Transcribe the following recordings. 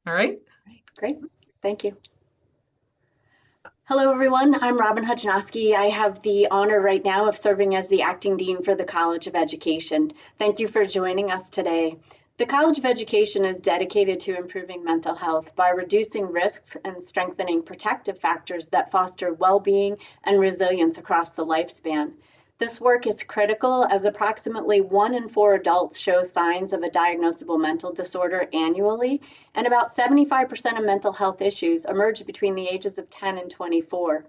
All right. Great, thank you. Hello, everyone. I'm Robin Hudjanowski. I have the honor right now of serving as the acting dean for the College of Education. Thank you for joining us today. The College of Education is dedicated to improving mental health by reducing risks and strengthening protective factors that foster well-being and resilience across the lifespan. This work is critical as approximately 1 in 4 adults show signs of a diagnosable mental disorder annually, and about 75% of mental health issues emerge between the ages of 10 and 24.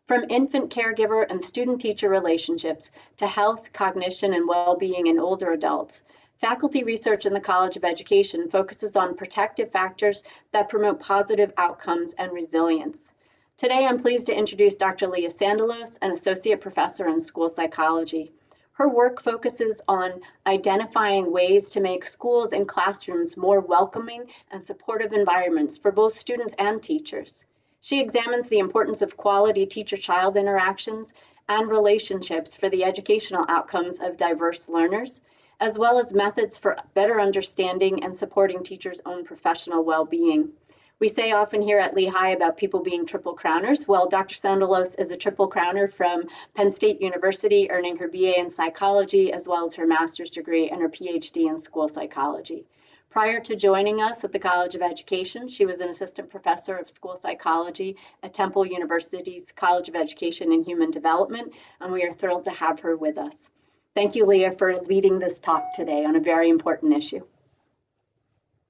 From infant caregiver and student-teacher relationships to health, cognition, and well-being in older adults, faculty research in the College of Education focuses on protective factors that promote positive outcomes and resilience. Today, I'm pleased to introduce Dr. Lia Sandilos, an associate professor in school psychology. Her work focuses on identifying ways to make schools and classrooms more welcoming and supportive environments for both students and teachers. She examines the importance of quality teacher-child interactions and relationships for the educational outcomes of diverse learners, as well as methods for better understanding and supporting teachers' own professional well-being. We say often here at Lehigh about people being triple crowners. Well, Dr. Sandilos is a triple crowner from Penn State University, earning her BA in psychology, as well as her master's degree and her PhD in school psychology. Prior to joining us at the College of Education, she was an assistant professor of school psychology at Temple University's College of Education and Human Development, and we are thrilled to have her with us. Thank you, Lia, for leading this talk today on a very important issue.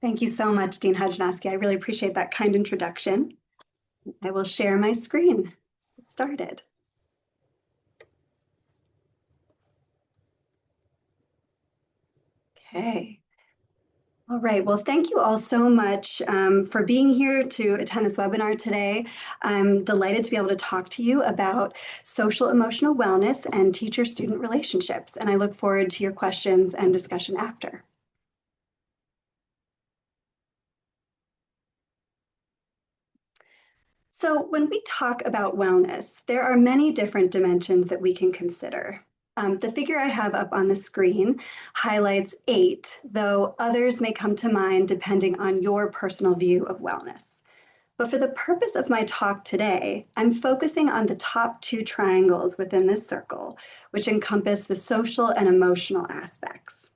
Thank you so much, Dean Hudjanowski. I really appreciate that kind introduction. I will share my screen. Get started. Okay. All right, well, thank you all so much for being here to attend this webinar today. I'm delighted to be able to talk to you about social emotional wellness and teacher-student relationships, and I look forward to your questions and discussion after. So when we talk about wellness, there are many different dimensions that we can consider. The figure I have up on the screen highlights 8, though others may come to mind depending on your personal view of wellness. But for the purpose of my talk today, I'm focusing on the top 2 triangles within this circle, which encompass the social and emotional aspects.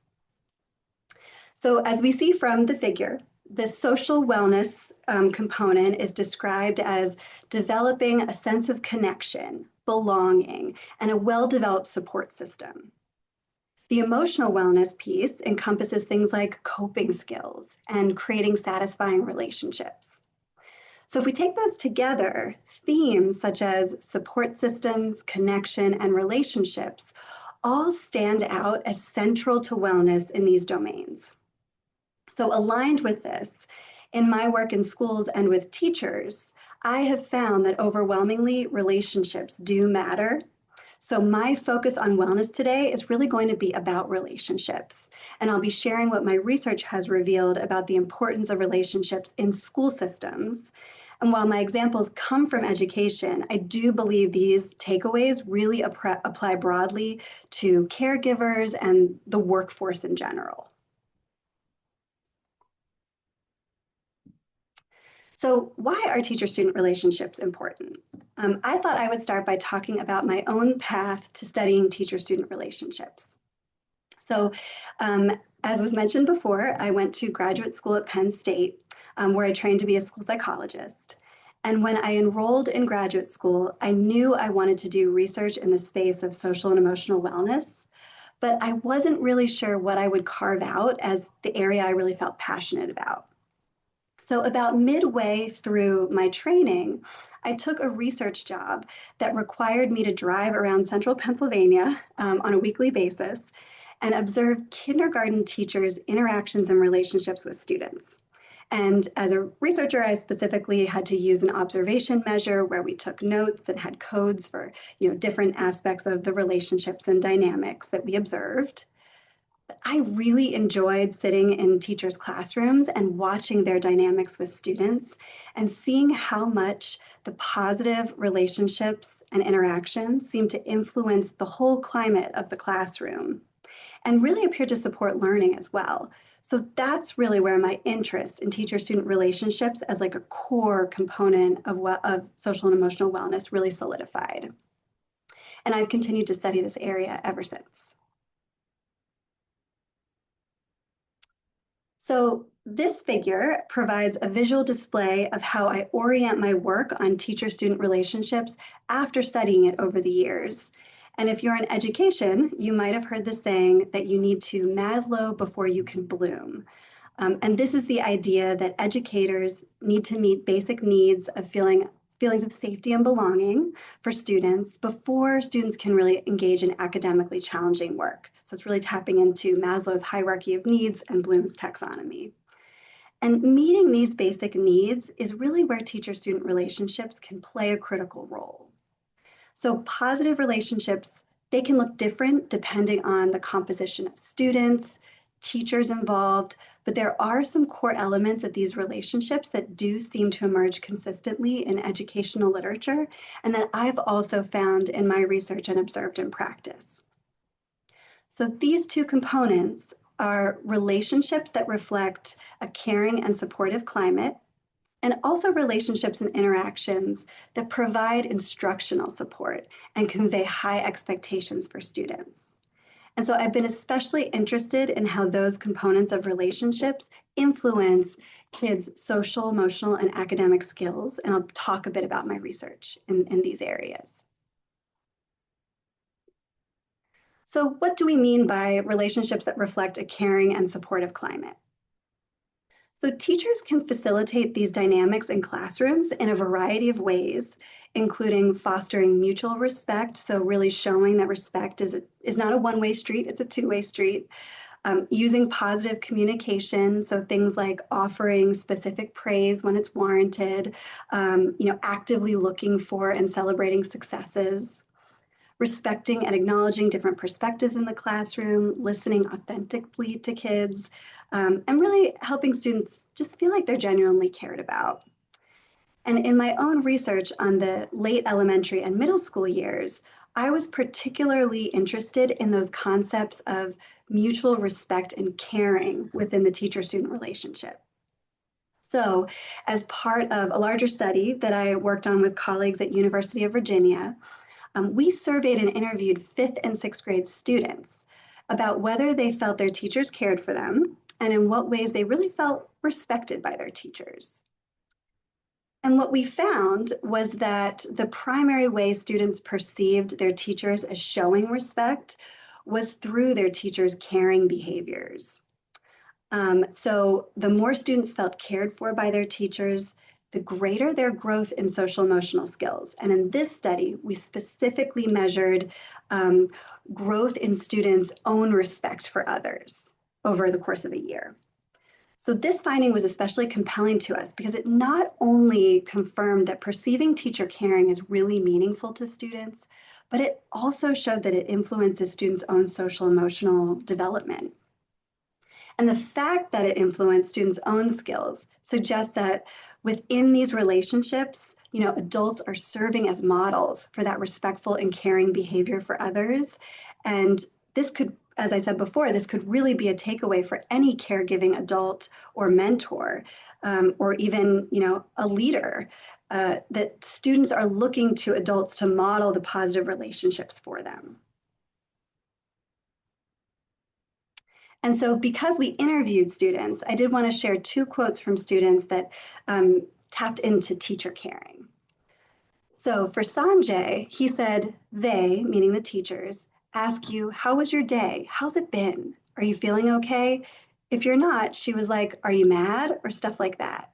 So as we see from the figure, the social wellness component is described as developing a sense of connection, belonging, and a well-developed support system. The emotional wellness piece encompasses things like coping skills and creating satisfying relationships. So if we take those together, themes such as support systems, connection, and relationships all stand out as central to wellness in these domains. So aligned with this, in my work in schools and with teachers, I have found that overwhelmingly relationships do matter. So my focus on wellness today is really going to be about relationships. And I'll be sharing what my research has revealed about the importance of relationships in school systems. And while my examples come from education, I do believe these takeaways really apply broadly to caregivers and the workforce in general. So why are teacher-student relationships important? I thought I would start by talking about my own path to studying teacher-student relationships. So as was mentioned before, I went to graduate school at Penn State, where I trained to be a school psychologist. And when I enrolled in graduate school, I knew I wanted to do research in the space of social and emotional wellness, but I wasn't really sure what I would carve out as the area I really felt passionate about. So about midway through my training, I took a research job that required me to drive around central Pennsylvania on a weekly basis and observe kindergarten teachers' interactions and relationships with students. And as a researcher, I specifically had to use an observation measure where we took notes and had codes for different aspects of the relationships and dynamics that we observed. I really enjoyed sitting in teachers' classrooms and watching their dynamics with students and seeing how much the positive relationships and interactions seem to influence the whole climate of the classroom and really appeared to support learning as well. So that's really where my interest in teacher-student relationships as like a core component of social and emotional wellness really solidified. And I've continued to study this area ever since. So this figure provides a visual display of how I orient my work on teacher-student relationships after studying it over the years. And if you're in education, you might have heard the saying that you need to Maslow before you can bloom. And this is the idea that educators need to meet basic needs of feelings of safety and belonging for students before students can really engage in academically challenging work. So it's really tapping into Maslow's hierarchy of needs and Bloom's taxonomy. And meeting these basic needs is really where teacher-student relationships can play a critical role. So positive relationships, they can look different depending on the composition of students, teachers involved, but there are some core elements of these relationships that do seem to emerge consistently in educational literature, and that I've also found in my research and observed in practice. So these two components are relationships that reflect a caring and supportive climate, and also relationships and interactions that provide instructional support and convey high expectations for students. And so I've been especially interested in how those components of relationships influence kids' social, emotional, and academic skills. And I'll talk a bit about my research in these areas. So what do we mean by relationships that reflect a caring and supportive climate? So teachers can facilitate these dynamics in classrooms in a variety of ways, including fostering mutual respect, so really showing that respect is not a one-way street, it's a two-way street. Using positive communication, so things like offering specific praise when it's warranted, actively looking for and celebrating successes, respecting and acknowledging different perspectives in the classroom, listening authentically to kids, and really helping students just feel like they're genuinely cared about. And in my own research on the late elementary and middle school years, I was particularly interested in those concepts of mutual respect and caring within the teacher-student relationship. So, as part of a larger study that I worked on with colleagues at University of Virginia, we surveyed and interviewed fifth and sixth grade students about whether they felt their teachers cared for them and in what ways they really felt respected by their teachers. And what we found was that the primary way students perceived their teachers as showing respect was through their teachers' caring behaviors. So the more students felt cared for by their teachers, the greater their growth in social emotional skills. And in this study, we specifically measured growth in students' own respect for others over the course of a year. So this finding was especially compelling to us because it not only confirmed that perceiving teacher caring is really meaningful to students, but it also showed that it influences students' own social emotional development. And the fact that it influenced students' own skills suggests that within these relationships, adults are serving as models for that respectful and caring behavior for others. And this could, as I said before, this could really be a takeaway for any caregiving adult or mentor, or even, a leader, that students are looking to adults to model the positive relationships for them. And so because we interviewed students, I did want to share two quotes from students that tapped into teacher caring. So for Sanjay, he said, they, meaning the teachers, ask you, how was your day? How's it been? Are you feeling okay? If you're not, she was like, are you mad? Or stuff like that.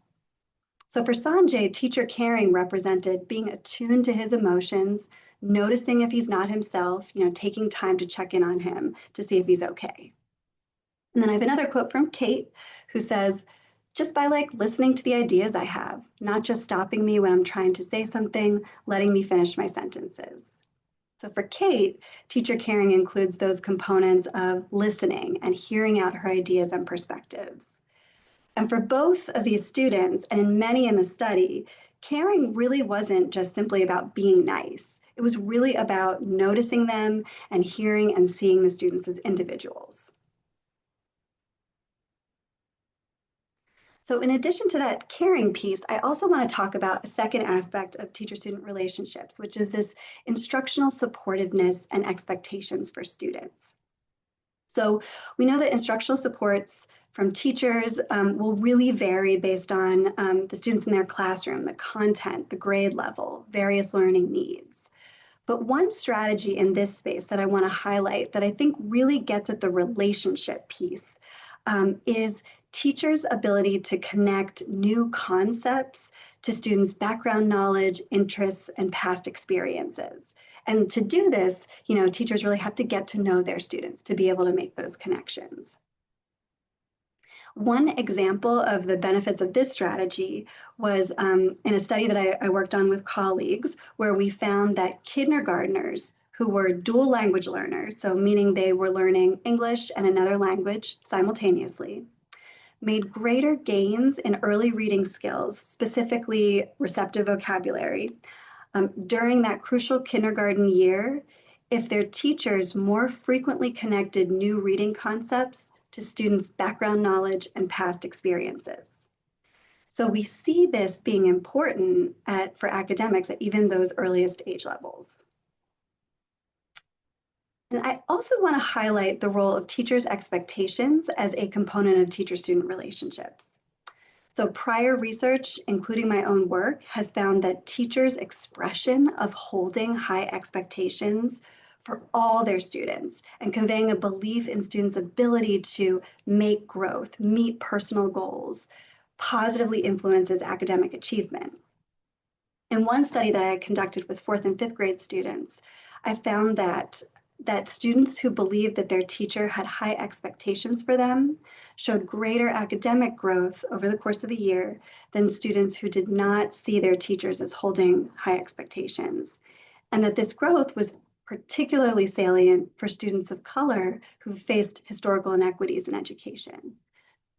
So for Sanjay, teacher caring represented being attuned to his emotions, noticing if he's not himself, taking time to check in on him to see if he's okay. And then I have another quote from Kate who says, just by listening to the ideas I have, not just stopping me when I'm trying to say something, letting me finish my sentences. So for Kate, teacher caring includes those components of listening and hearing out her ideas and perspectives. And for both of these students, and in many in the study, caring really wasn't just simply about being nice. It was really about noticing them and hearing and seeing the students as individuals. So in addition to that caring piece, I also want to talk about a second aspect of teacher-student relationships, which is this instructional supportiveness and expectations for students. So we know that instructional supports from teachers will really vary based on the students in their classroom, the content, the grade level, various learning needs. But one strategy in this space that I want to highlight that I think really gets at the relationship piece is teachers' ability to connect new concepts to students' background knowledge, interests, and past experiences. And to do this, teachers really have to get to know their students to be able to make those connections. One example of the benefits of this strategy was in a study that I worked on with colleagues, where we found that kindergartners who were dual language learners, so meaning they were learning English and another language simultaneously, made greater gains in early reading skills, specifically receptive vocabulary, during that crucial kindergarten year if their teachers more frequently connected new reading concepts to students' background knowledge and past experiences. So we see this being important for academics at even those earliest age levels. And I also want to highlight the role of teachers' expectations as a component of teacher-student relationships. So prior research, including my own work, has found that teachers' expression of holding high expectations for all their students and conveying a belief in students' ability to make growth, meet personal goals, positively influences academic achievement. In one study that I conducted with 4th and 5th grade students, I found that students who believed that their teacher had high expectations for them showed greater academic growth over the course of a year than students who did not see their teachers as holding high expectations. And that this growth was particularly salient for students of color who faced historical inequities in education.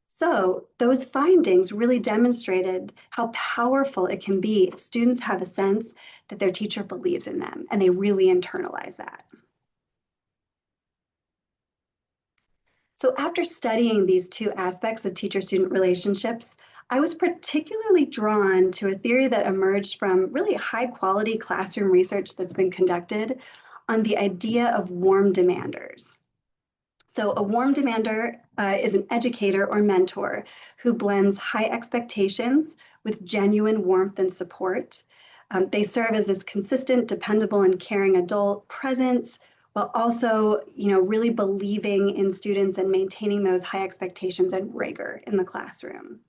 So those findings really demonstrated how powerful it can be if students have a sense that their teacher believes in them and they really internalize that. So after studying these two aspects of teacher-student relationships, I was particularly drawn to a theory that emerged from really high-quality classroom research that's been conducted on the idea of warm demanders. So a warm demander is an educator or mentor who blends high expectations with genuine warmth and support. They serve as this consistent, dependable, and caring adult presence, while also, really believing in students and maintaining those high expectations and rigor in the classroom.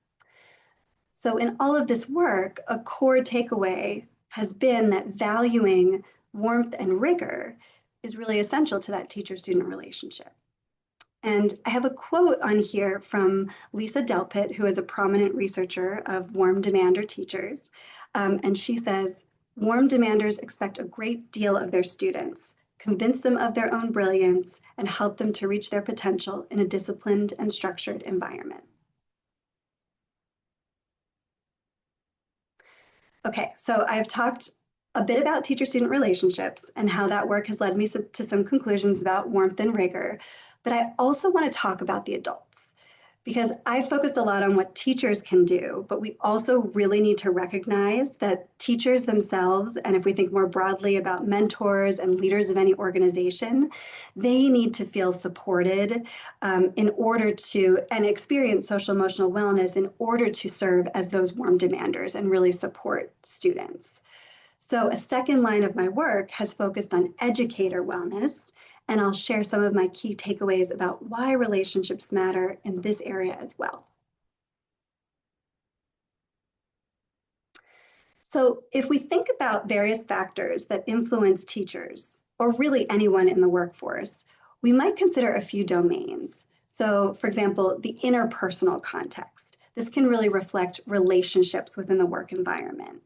So in all of this work, a core takeaway has been that valuing warmth and rigor is really essential to that teacher-student relationship. And I have a quote on here from Lisa Delpit, who is a prominent researcher of warm demander teachers. And she says, warm demanders expect a great deal of their students, convince them of their own brilliance, and help them to reach their potential in a disciplined and structured environment. Okay, so I've talked a bit about teacher-student relationships and how that work has led me to some conclusions about warmth and rigor, but I also want to talk about the adults because I focused a lot on what teachers can do, but we also really need to recognize that teachers themselves, and if we think more broadly about mentors and leaders of any organization, they need to feel supported in order to, and experience social emotional wellness in order to serve as those warm demanders and really support students. So a second line of my work has focused on educator wellness, and I'll share some of my key takeaways about why relationships matter in this area as well. So if we think about various factors that influence teachers, or really anyone in the workforce, we might consider a few domains. So for example, the interpersonal context. This can really reflect relationships within the work environment.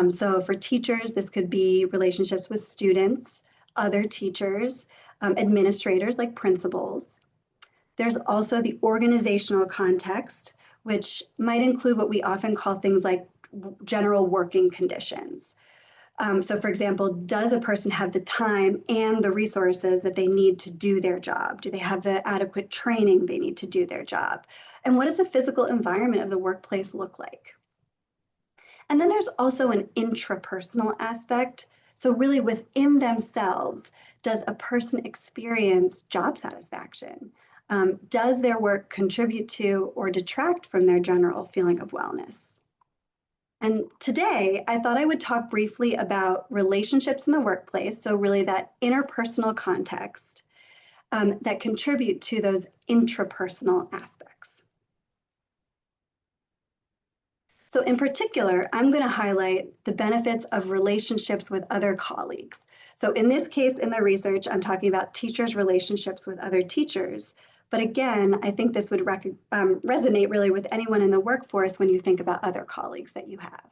So for teachers, this could be relationships with students, other teachers, administrators like principals. There's also the organizational context, which might include what we often call things like general working conditions. So, for example, does a person have the time and the resources that they need to do their job? Do they have the adequate training they need to do their job? And what does the physical environment of the workplace look like? And then there's also an intrapersonal aspect. So, really within themselves, does a person experience job satisfaction? Does their work contribute to or detract from their general feeling of wellness? And today, I thought I would talk briefly about relationships in the workplace. So, really, that interpersonal context that contribute to those intrapersonal aspects. So, in particular, I'm going to highlight the benefits of relationships with other colleagues. So, in this case, in the research, I'm talking about teachers' relationships with other teachers. But again, I think this would resonate really with anyone in the workforce when you think about other colleagues that you have.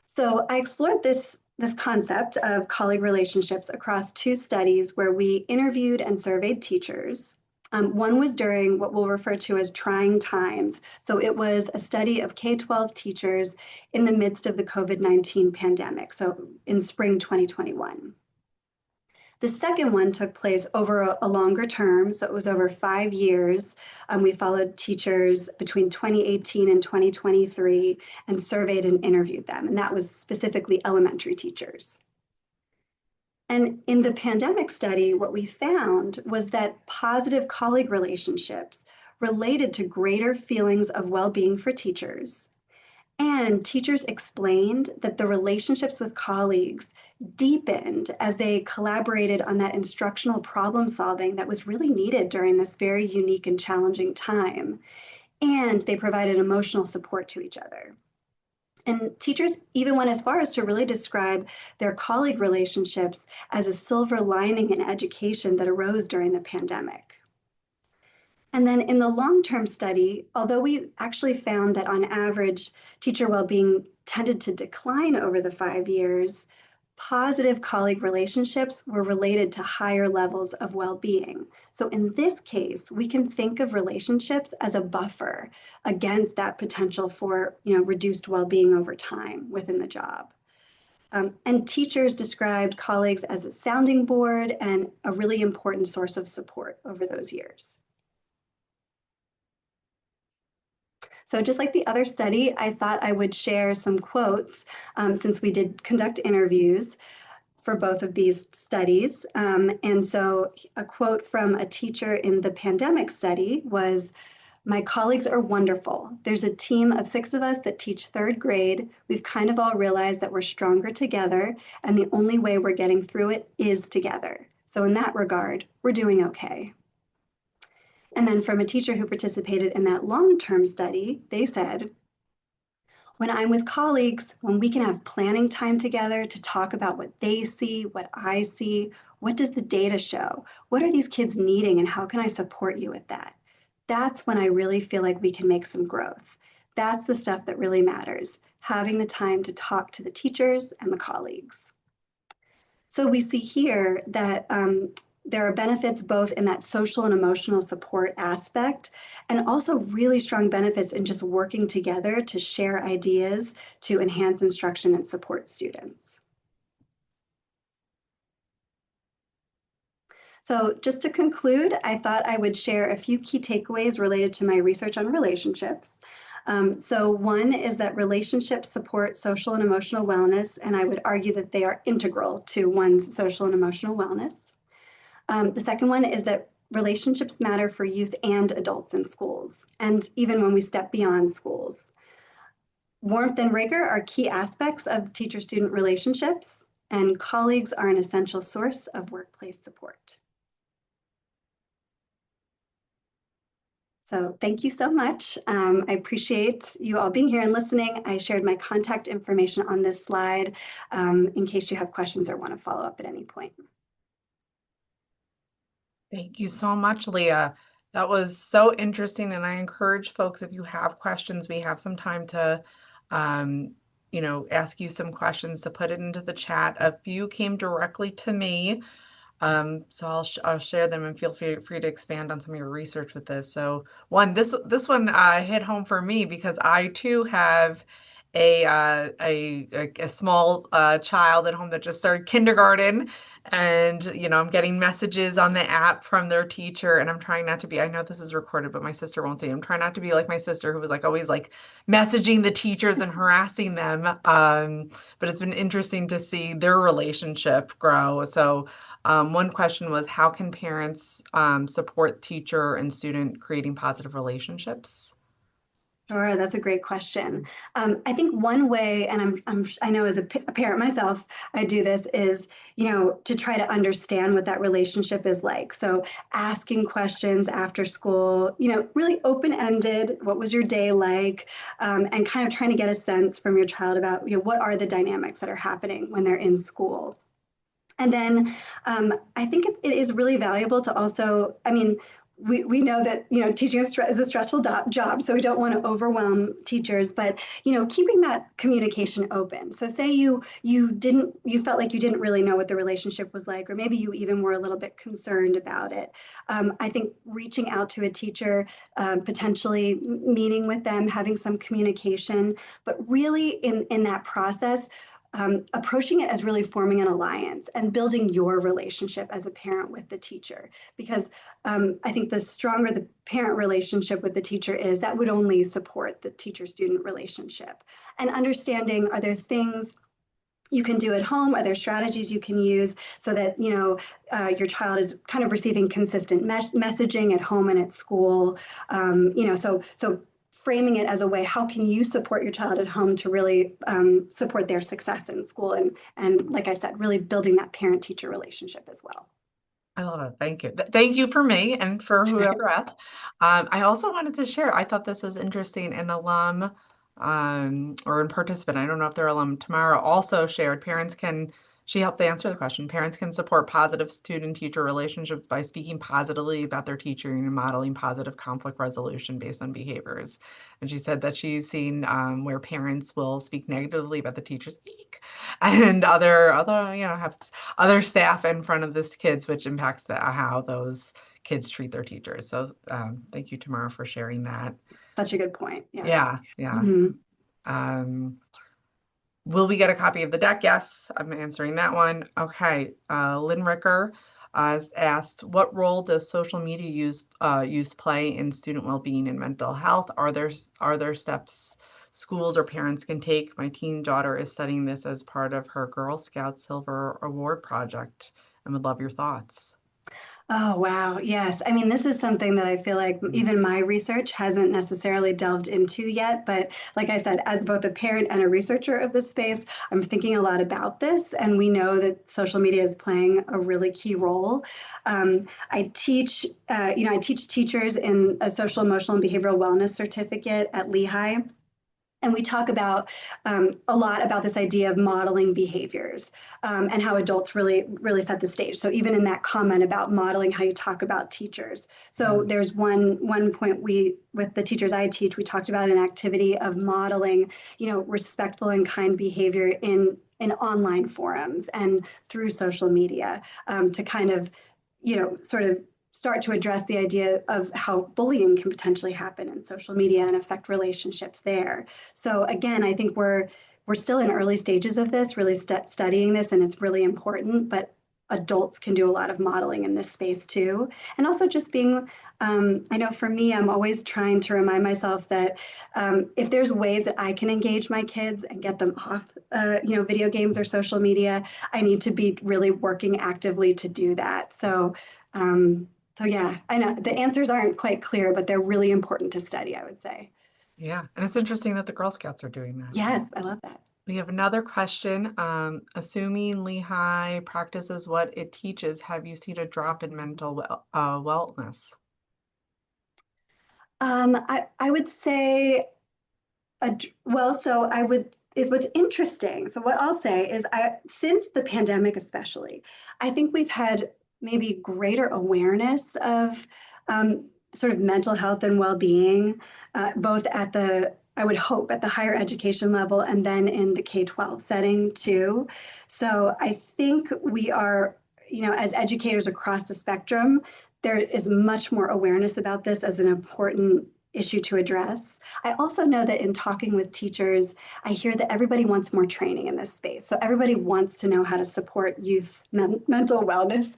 So I explored this concept of colleague relationships across two studies where we interviewed and surveyed teachers. One was during what we'll refer to as trying times. So it was a study of K-12 teachers in the midst of the COVID-19 pandemic, so in spring 2021. The second one took place over a longer term, so it was over 5 years. We followed teachers between 2018 and 2023 and surveyed and interviewed them, and that was specifically elementary teachers. And in the pandemic study, what we found was that positive colleague relationships related to greater feelings of well-being for teachers. And teachers explained that the relationships with colleagues deepened as they collaborated on that instructional problem solving that was really needed during this very unique and challenging time. And they provided emotional support to each other. And teachers even went as far as to really describe their colleague relationships as a silver lining in education that arose during the pandemic. And then in the long-term study, although we actually found that on average, teacher well-being tended to decline over the 5 years, positive colleague relationships were related to higher levels of well-being. So in this case, we can think of relationships as a buffer against that potential for reduced well-being over time within the job. And teachers described colleagues as a sounding board and a really important source of support over those years. So just like the other study, I thought I would share some quotes since we did conduct interviews for both of these studies. And so a quote from a teacher in the pandemic study was, "My colleagues are wonderful. There's a team of 6 of us that teach 3rd grade. We've kind of all realized that we're stronger together, and the only way we're getting through it is together. So in that regard, we're doing okay." And then from a teacher who participated in that long-term study, they said, "When I'm with colleagues, when we can have planning time together to talk about what they see, what I see, what does the data show? What are these kids needing and how can I support you with that? That's when I really feel like we can make some growth. That's the stuff that really matters, having the time to talk to the teachers and the colleagues." So we see here that there are benefits both in that social and emotional support aspect, and also really strong benefits in just working together to share ideas to enhance instruction and support students. So just to conclude, I thought I would share a few key takeaways related to my research on relationships. So one is that relationships support social and emotional wellness, and I would argue that they are integral to one's social and emotional wellness. The second one is that relationships matter for youth and adults in schools, and even when we step beyond schools. Warmth and rigor are key aspects of teacher-student relationships, and colleagues are an essential source of workplace support. So thank you so much. I appreciate you all being here and listening. I shared my contact information on this slide in case you have questions or want to follow up at any point. Thank you so much, Leah. That was so interesting, and I encourage folks, if you have questions, we have some time to, ask you some questions to put it into the chat. A few came directly to me, so I'll share them and feel free to expand on some of your research with this. So this one hit home for me because I too have a small child at home that just started kindergarten, and I'm getting messages on the app from their teacher, and I'm trying not to be. I know this is recorded, but my sister won't see. I'm trying not to be like my sister, who was like always like messaging the teachers and harassing them. But it's been interesting to see their relationship grow. So, one question was, how can parents support teacher and student creating positive relationships? Sure, that's a great question. I think one way, and I know as a parent myself, I do this is, to try to understand what that relationship is like. So asking questions after school, really open-ended. What was your day like? And kind of trying to get a sense from your child about, what are the dynamics that are happening when they're in school. And then I think it is really valuable to also, I mean, we know that teaching is a stressful job, so we don't want to overwhelm teachers, but keeping that communication open. So say you felt like you didn't really know what the relationship was like, or maybe you even were a little bit concerned about it. I think reaching out to a teacher, potentially meeting with them, having some communication, but really in that process, approaching it as really forming an alliance and building your relationship as a parent with the teacher. Because I think the stronger the parent relationship with the teacher is, that would only support the teacher-student relationship. And understanding, are there things you can do at home? Are there strategies you can use so that your child is kind of receiving consistent messaging at home and at school? So framing it as a way, how can you support your child at home to really support their success in school? And like I said, really building that parent-teacher relationship as well. I love it. Thank you. Thank you for me and for whoever asked. I also wanted to share, I thought this was interesting. An alum or a participant, I don't know if they're alum, Tamara also shared she helped answer the question. Parents can support positive student-teacher relationships by speaking positively about their teacher and modeling positive conflict resolution based on behaviors. And she said that she's seen where parents will speak negatively about the teacher's eek and other have other staff in front of the kids, which impacts how those kids treat their teachers. So thank you, Tamara, for sharing that. Such a good point. Yes. Yeah, yeah. Mhm. Um, will we get a copy of the deck? Yes, I'm answering that one. Okay. Lynn Ricker asked, what role does social media use play in student well-being and mental health? Are there steps schools or parents can take? My teen daughter is studying this as part of her Girl Scout Silver Award project and would love your thoughts. Oh, wow. Yes. I mean, this is something that I feel like even my research hasn't necessarily delved into yet. But like I said, as both a parent and a researcher of this space, I'm thinking a lot about this. And we know that social media is playing a really key role. I teach teachers in a social, emotional, and behavioral wellness certificate at Lehigh. And we talk about a lot about this idea of modeling behaviors and how adults really set the stage. So even in that comment about modeling how you talk about teachers. So Mm. there's one point with the teachers I teach, we talked about an activity of modeling, respectful and kind behavior in online forums and through social media to kind of, sort of start to address the idea of how bullying can potentially happen in social media and affect relationships there. So again, I think we're still in early stages of this, really studying this, and it's really important. But adults can do a lot of modeling in this space too, and also just being. I know for me, I'm always trying to remind myself that if there's ways that I can engage my kids and get them off, video games or social media, I need to be really working actively to do that. Um, so yeah, I know the answers aren't quite clear, but they're really important to study, I would say. Yeah, and it's interesting that the Girl Scouts are doing that. Yes, I love that. We have another question. Assuming Lehigh practices what it teaches, have you seen a drop in mental wellness? I would say, well, so I would, it was interesting. So what I'll say is since the pandemic, especially, I think we've had maybe greater awareness of sort of mental health and well-being, both at I would hope at the higher education level and then in the K-12 setting too. So I think we are, as educators across the spectrum, there is much more awareness about this as an important issue to address. I also know that in talking with teachers, I hear that everybody wants more training in this space. So everybody wants to know how to support youth mental wellness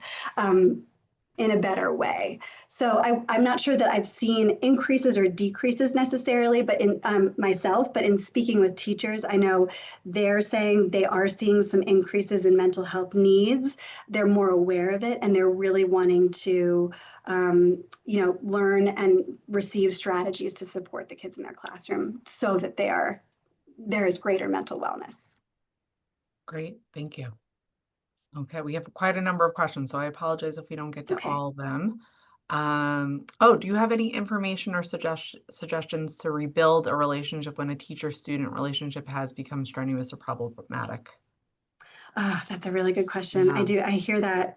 in a better way. So I'm not sure that I've seen increases or decreases necessarily, but in myself, but in speaking with teachers, I know they're saying they are seeing some increases in mental health needs. They're more aware of it, and they're really wanting to, learn and receive strategies to support the kids in their classroom so that there is greater mental wellness. Great, thank you. Okay, we have quite a number of questions, so I apologize if we don't get It's to okay. all of them. Oh, do you have any information or suggestions to rebuild a relationship when a teacher-student relationship has become strenuous or problematic? That's a really good question. Yeah. I hear that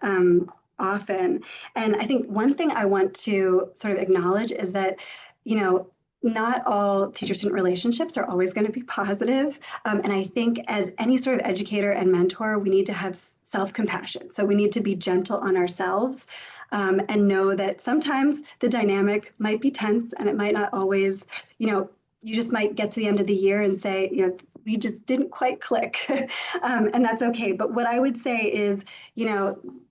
often. And I think one thing I want to sort of acknowledge is that, you know, not all teacher-student relationships are always going to be positive. And I think as any sort of educator and mentor, we need to have self-compassion. So we need to be gentle on ourselves and know that sometimes the dynamic might be tense and it might not always, you just might get to the end of the year and say, we just didn't quite click. And that's okay. But what I would say is,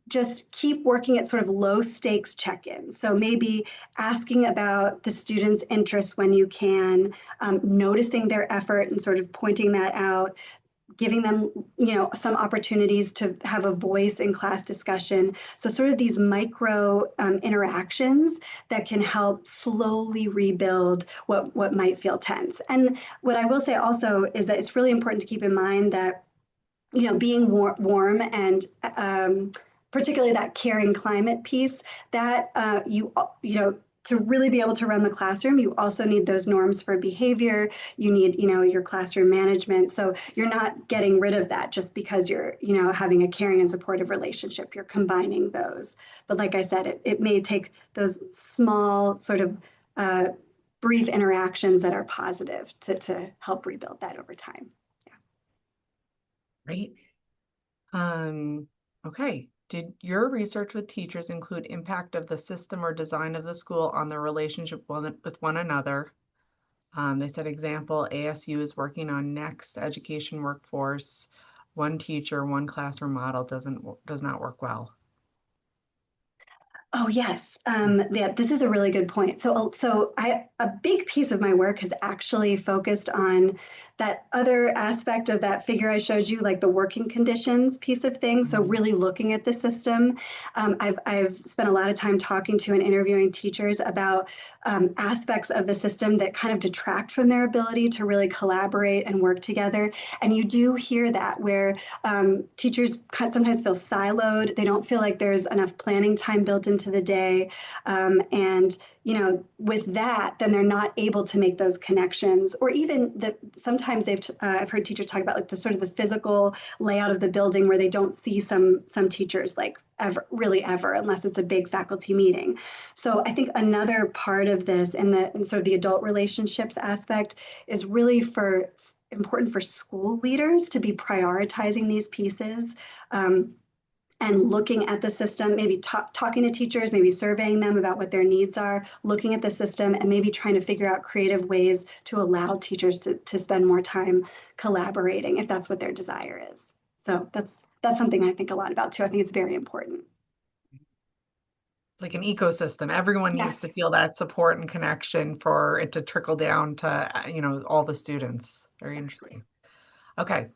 just keep working at sort of low stakes check-ins. So maybe asking about the students' interests when you can, noticing their effort and sort of pointing that out, giving them, some opportunities to have a voice in class discussion. So sort of these micro interactions that can help slowly rebuild what might feel tense. And what I will say also is that it's really important to keep in mind that being warm and particularly that caring climate piece, that to really be able to run the classroom, you also need those norms for behavior. You need, your classroom management. So you're not getting rid of that just because you're, having a caring and supportive relationship. You're combining those. But like I said, it may take those small sort of brief interactions that are positive to help rebuild that over time. Great. Um, okay. Did your research with teachers include impact of the system or design of the school on their relationship with one another? They said example, ASU is working on next education workforce. One teacher, one classroom model does not work well. Oh yes, yeah. This is a really good point. A big piece of my work has actually focused on that other aspect of that figure I showed you, like the working conditions piece of things. So Mhm. really looking at the system. I've spent a lot of time talking to and interviewing teachers about aspects of the system that kind of detract from their ability to really collaborate and work together. And you do hear that where teachers sometimes feel siloed. They don't feel like there's enough planning time built into the day. And, with that, then they're not able to make those connections or even sometimes I've heard teachers talk about like the sort of the physical layout of the building where they don't see some teachers like ever, really ever, unless it's a big faculty meeting. So I think another part of this and sort of the adult relationships aspect is really important for school leaders to be prioritizing these pieces and looking at the system, maybe talking to teachers, maybe surveying them about what their needs are, looking at the system, and maybe trying to figure out creative ways to allow teachers to spend more time collaborating if that's what their desire is. So that's something I think a lot about too. I think it's very important. It's like an ecosystem. Everyone needs to Yes. feel that support and connection for it to trickle down to, all the students. Very Exactly. interesting. Okay.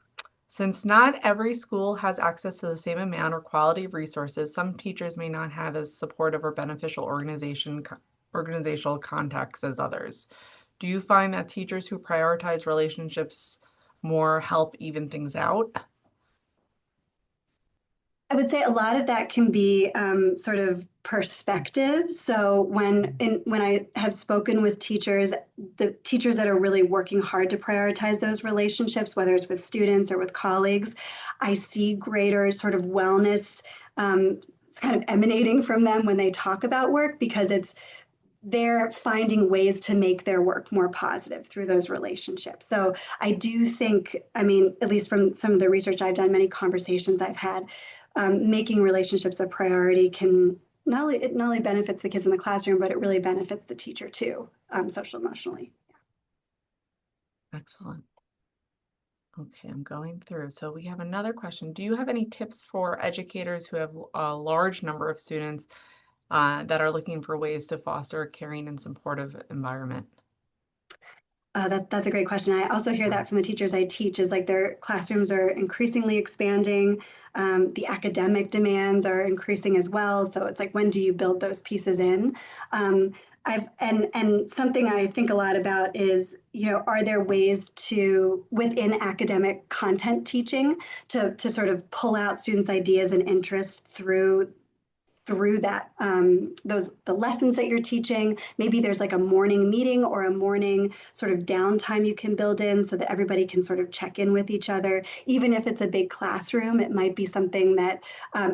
Since not every school has access to the same amount or quality of resources, some teachers may not have as supportive or beneficial organizational contacts as others. Do you find that teachers who prioritize relationships more help even things out? I would say a lot of that can be sort of perspective. So when I have spoken with teachers, the teachers that are really working hard to prioritize those relationships, whether it's with students or with colleagues, I see greater sort of wellness kind of emanating from them when they talk about work because they're finding ways to make their work more positive through those relationships. So I do think, I mean, at least from some of the research I've done, many conversations I've had, making relationships a priority can not only benefits the kids in the classroom, but it really benefits the teacher too, social emotionally. Excellent. Okay, I'm going through. So we have another question. Do you have any tips for educators who have a large number of students that are looking for ways to foster a caring and supportive environment? That's a great question. I also hear that from the teachers I teach is like their classrooms are increasingly expanding. The academic demands are increasing as well. So it's like, when do you build those pieces in? And something I think a lot about is, are there ways to, within academic content teaching, to sort of pull out students' ideas and interests through that the lessons that you're teaching. Maybe there's like a morning meeting or a morning sort of downtime you can build in so that everybody can sort of check in with each other. Even if it's a big classroom, it might be something that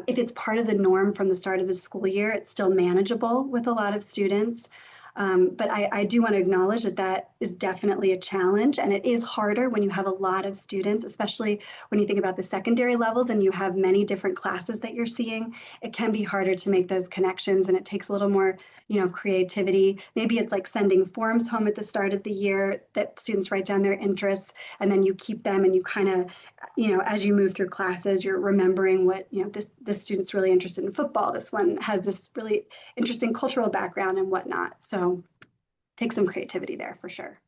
if it's part of the norm from the start of the school year, it's still manageable with a lot of students. But I do want to acknowledge that that is definitely a challenge, and it is harder when you have a lot of students, especially when you think about the secondary levels and you have many different classes that you're seeing. It can be harder to make those connections, and it takes a little more, creativity. Maybe it's like sending forms home at the start of the year that students write down their interests, and then you keep them, and you kind of, as you move through classes, you're remembering what, this student's really interested in football. This one has this really interesting cultural background and whatnot. So take some creativity there for sure.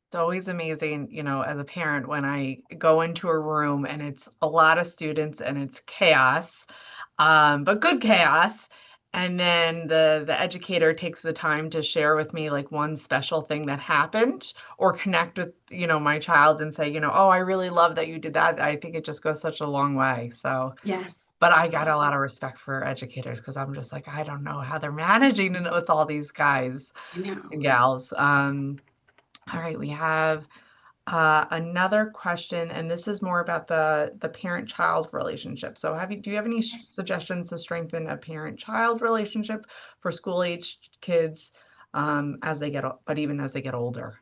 It's always amazing, as a parent when I go into a room and it's a lot of students and it's chaos, but good chaos. And then the educator takes the time to share with me like one special thing that happened or connect with, my child and say, oh, I really love that you did that. I think it just goes such a long way. So, Yes. but I got a lot of respect for educators because I'm just like, I don't know how they're managing it with all these guys I know. and gals. All right, we have another question, and this is more about the parent-child relationship. So, do you have any suggestions to strengthen a parent-child relationship for school-aged kids but even as they get older?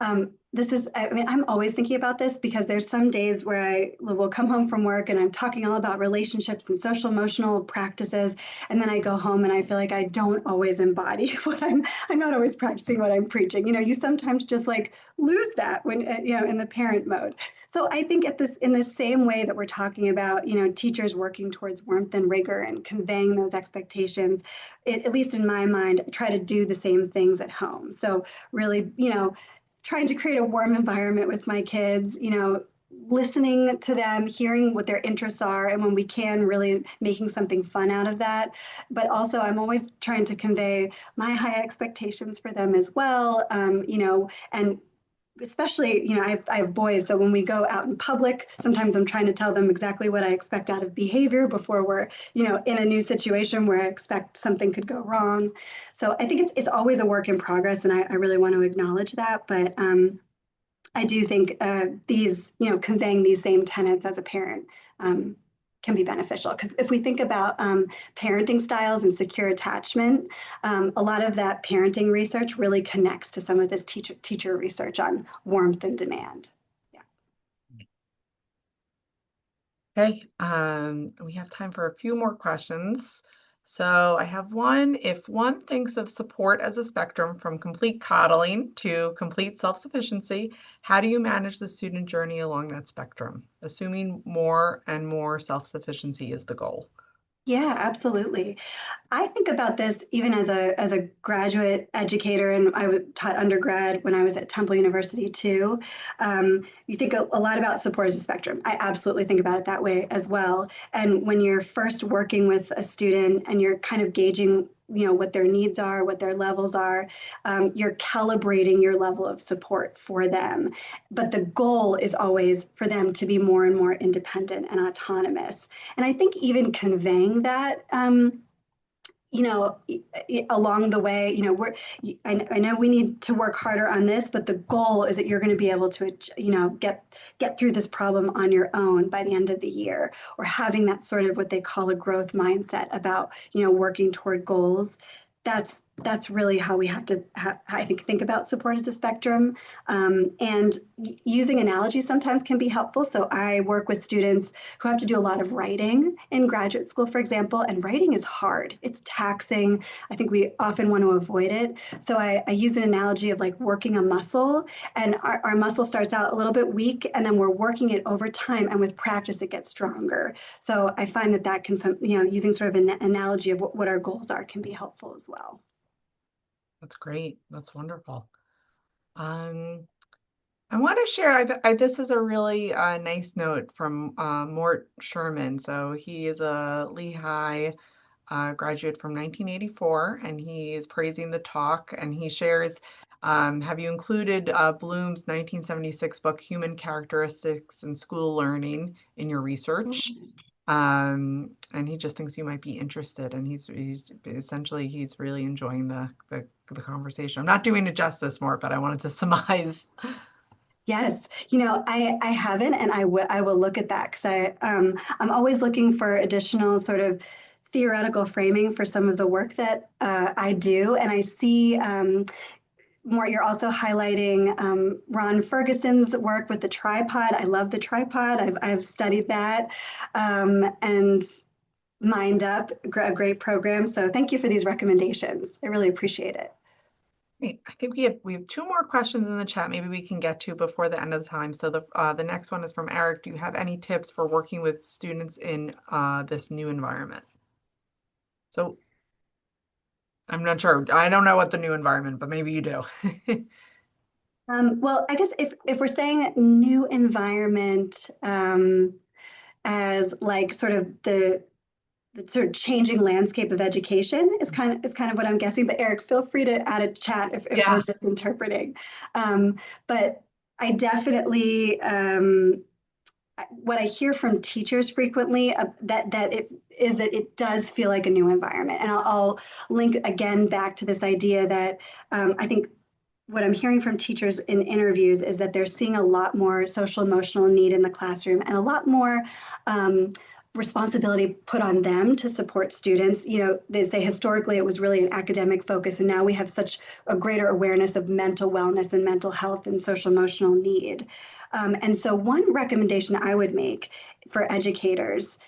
I mean, I'm always thinking about this because there's some days where I will come home from work and I'm talking all about relationships and social emotional practices. And then I go home and I feel like I don't always embody I'm not always practicing what I'm preaching. You sometimes just like lose that when, in the parent mode. So I think in the same way that we're talking about, teachers working towards warmth and rigor and conveying those expectations, at least in my mind, I try to do the same things at home. So really, trying to create a warm environment with my kids, listening to them, hearing what their interests are, and when we can, really making something fun out of that. But also, I'm always trying to convey my high expectations for them as well, and especially, I have boys, so when we go out in public, sometimes I'm trying to tell them exactly what I expect out of behavior before we're, in a new situation where I expect something could go wrong. So I think it's always a work in progress, and I really want to acknowledge that. But I do think conveying these same tenets as a parent um, can be beneficial. Because if we think about parenting styles and secure attachment, a lot of that parenting research really connects to some of this teacher research on warmth and demand. Yeah. Okay, we have time for a few more questions. So I have one. If one thinks of support as a spectrum from complete coddling to complete self-sufficiency, how do you manage the student journey along that spectrum, assuming more and more self-sufficiency is the goal? Yeah, absolutely. I think about this even as a graduate educator, and taught undergrad when I was at Temple University too. You think a lot about support as a spectrum. I absolutely think about it that way as well. And when you're first working with a student and you're kind of gauging, what their needs are, what their levels are, you're calibrating your level of support for them. But the goal is always for them to be more and more independent and autonomous. And I think even conveying that. Along the way, I know we need to work harder on this, but the goal is that you're going to be able to, get through this problem on your own by the end of the year, or having that sort of what they call a growth mindset about, working toward goals. that's really how we have to, I think about support as a spectrum. And using analogy sometimes can be helpful. So I work with students who have to do a lot of writing in graduate school, for example, and writing is hard. It's taxing. I think we often want to avoid it. So I use an analogy of like working a muscle, and our muscle starts out a little bit weak, and then we're working it over time. And with practice, it gets stronger. So I find that can, using sort of an analogy of what our goals are can be helpful as well. That's great. That's wonderful. Um, I want to share, this is a really nice note from Mort Sherman. So he is a Lehigh graduate from 1984, and he is praising the talk, and he shares, have you included Bloom's 1976 book, Human Characteristics in School Learning, in your research? And he just thinks you might be interested, and he's essentially he's really enjoying the conversation. I'm not doing it justice more, but I wanted to surmise. Yes, I haven't, and I will look at that because I'm always looking for additional sort of theoretical framing for some of the work that I do, and I see more. You're also highlighting Ron Ferguson's work with the tripod. I love the tripod. I've studied that, and Mind Up, a great program. So thank you for these recommendations. I really appreciate it. Great. I think we have two more questions in the chat. Maybe we can get to before the end of the time. So the next one is from Eric. Do you have any tips for working with students in this new environment? So I'm not sure. I don't know what the new environment, but maybe you do. Well, I guess if we're saying new environment as like sort of the sort of changing landscape of education is kind of what I'm guessing. But Eric, feel free to add a chat if we're Yeah. misinterpreting. But I definitely what I hear from teachers frequently that it does feel like a new environment, and I'll link again back to this idea that I think what I'm hearing from teachers in interviews is that they're seeing a lot more social emotional need in the classroom and a lot more responsibility put on them to support students. They say historically it was really an academic focus, and now we have such a greater awareness of mental wellness and mental health and social emotional need. And so, one recommendation I would make for educators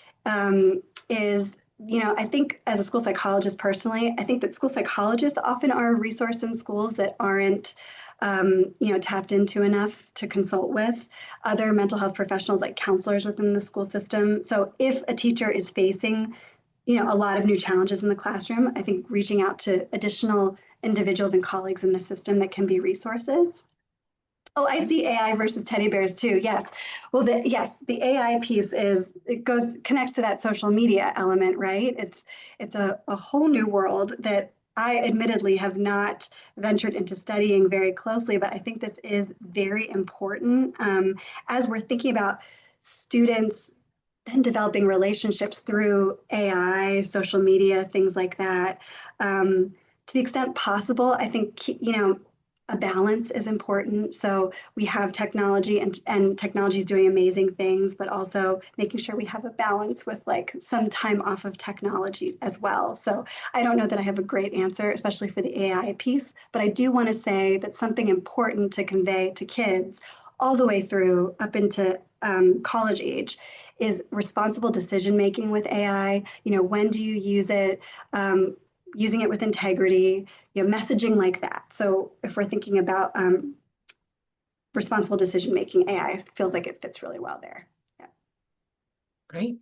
is I think as a school psychologist personally, I think that school psychologists often are a resource in schools that aren't, tapped into enough to consult with other mental health professionals like counselors within the school system. So if a teacher is facing, a lot of new challenges in the classroom, I think reaching out to additional individuals and colleagues in the system that can be resources. Oh, I see AI versus teddy bears too. Yes. Well, the AI piece connects to that social media element, right? It's a whole new world that I admittedly have not ventured into studying very closely, but I think this is very important as we're thinking about students then developing relationships through AI, social media, things like that. To the extent possible, I think a balance is important. So we have technology, and technology is doing amazing things, but also making sure we have a balance with like some time off of technology as well. So I don't know that I have a great answer, especially for the AI piece, but I do want to say that something important to convey to kids all the way through up into college age is responsible decision making with AI. When do you use it? Using it with integrity, messaging like that. So if we're thinking about responsible decision making, AI feels like it fits really well there. Yeah. Great.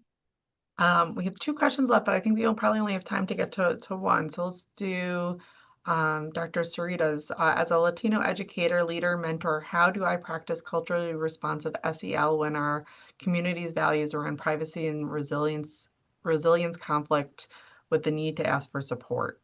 We have two questions left, but I think we'll probably only have time to get to one. So let's do Dr. Sarita's. As a Latino educator, leader, mentor, how do I practice culturally responsive SEL when our community's values around privacy and resilience conflict with the need to ask for support?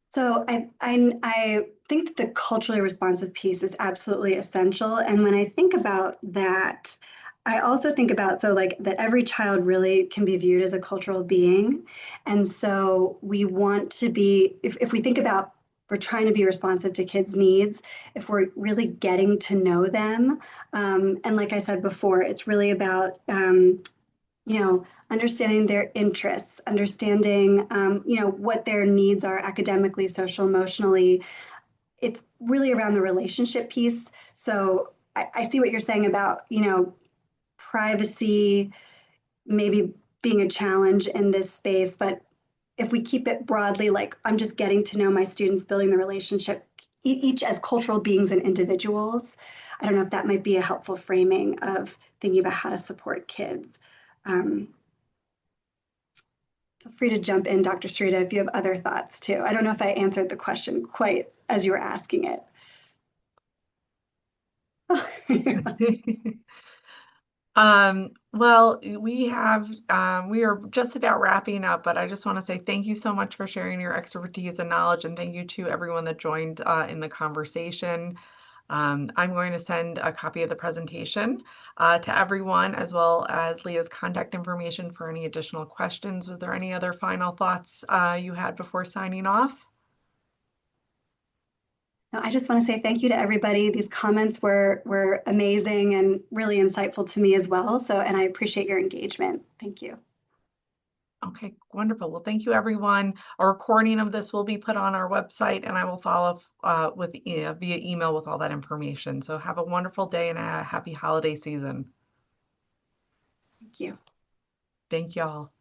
So I think that the culturally responsive piece is absolutely essential. And when I think about that, I also think about so like that every child really can be viewed as a cultural being. And so we want to be, if we think about we're trying to be responsive to kids' needs, if we're really getting to know them. And like I said before, it's really about understanding their interests, understanding, what their needs are academically, social, emotionally. It's really around the relationship piece. So I see what you're saying about, privacy maybe being a challenge in this space, but if we keep it broadly, like I'm just getting to know my students, building the relationship, each as cultural beings and individuals, I don't know if that might be a helpful framing of thinking about how to support kids. Um, Feel free to jump in, Dr. Sarita, if you have other thoughts too. I don't know if I answered the question quite as you were asking it. Well, we are just about wrapping up, but I just want to say thank you so much for sharing your expertise and knowledge, and thank you to everyone that joined in the conversation. I'm going to send a copy of the presentation to everyone, as well as Leah's contact information for any additional questions. Was there any other final thoughts you had before signing off? No, I just want to say thank you to everybody. These comments were amazing and really insightful to me as well. So, and I appreciate your engagement. Thank you. Okay, wonderful. Well, thank you, everyone. A recording of this will be put on our website, and I will follow with via email with all that information. So have a wonderful day and a happy holiday season. Thank you. Thank y'all.